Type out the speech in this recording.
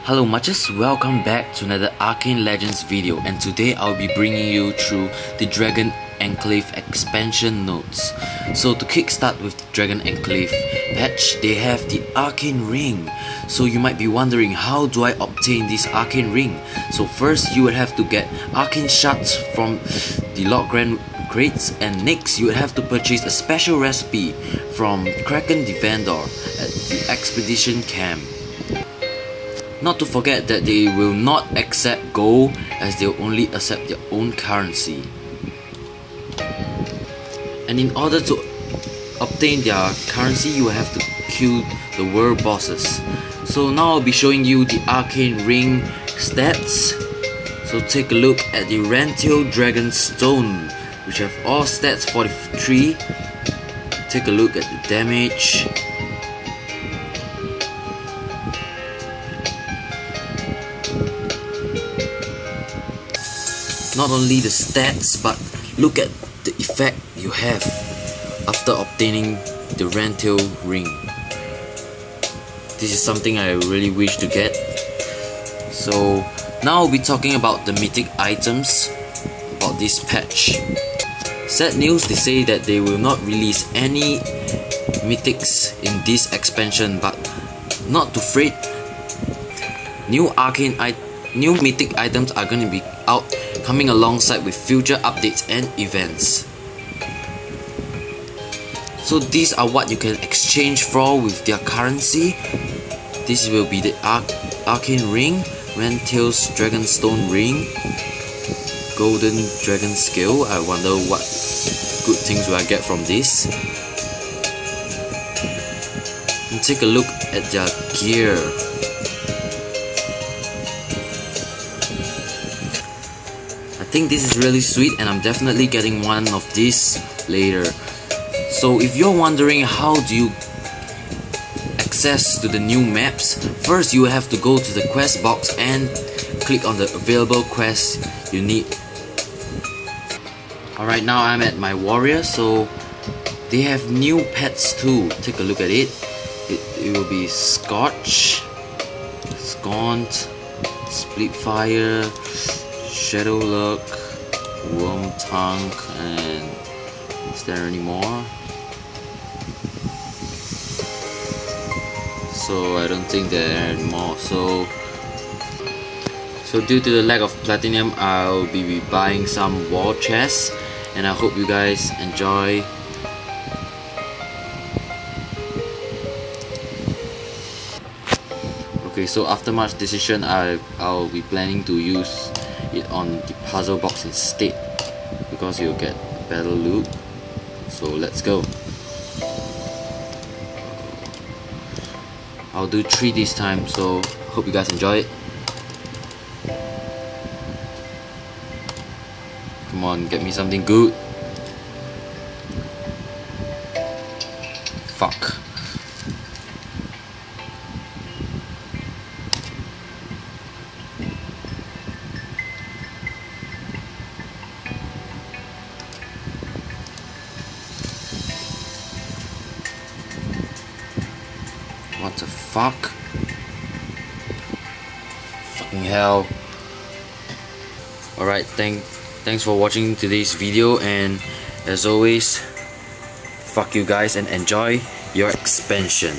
Hello Matches, welcome back to another Arcane Legends video, and today I'll be bringing you through the Dragon Enclave expansion notes. So to kickstart with the Dragon Enclave patch, they have the Arcane Ring. So you might be wondering, how do I obtain this Arcane Ring? So first you would have to get Arcane Shards from the Lord Grand crates, and next you would have to purchase a special recipe from Kraken the Vendor at the Expedition Camp. Not to forget that they will not accept gold, as they'll only accept their own currency. And in order to obtain their currency, you will have to kill the world bosses. So now I'll be showing you the Arcane Ring stats. So take a look at the Rentail Dragon Stone, which have all stats 43. Take a look at the damage. Not only the stats, but look at the effect you have after obtaining the Rentail Ring. This is something I really wish to get. So now I'll be talking about the mythic items about this patch. Sad news, they say that they will not release any mythics in this expansion, but not to fret. New mythic items are going to be out, coming alongside with future updates and events. So these are what you can exchange for with their currency. This will be the Arcane Ring, Rentail's Dragonstone Ring, Golden Dragon Scale. I wonder what good things will I get from this. And take a look at their gear. I think this is really sweet, and I'm definitely getting one of these later. So if you're wondering how do you access to the new maps, first you have to go to the quest box and click on the available quests you need. Alright, now I'm at my warrior, so they have new pets too. Take a look at it. It will be Scorch, Scaunt, Splitfire, Shadow Look, Worm Tongue, and is there any more? So I don't think there are any more. So due to the lack of platinum, I'll be buying some war chests, and I hope you guys enjoy. Okay, so after much decision, I'll be planning to use it on the puzzle box instead, because you'll get better loot. So let's go. I'll do 3 this time, so hope you guys enjoy it. Come on, get me something good. Fuck. What the fuck? Fucking hell. Alright, thanks for watching today's video, and as always, fuck you guys and enjoy your expansion.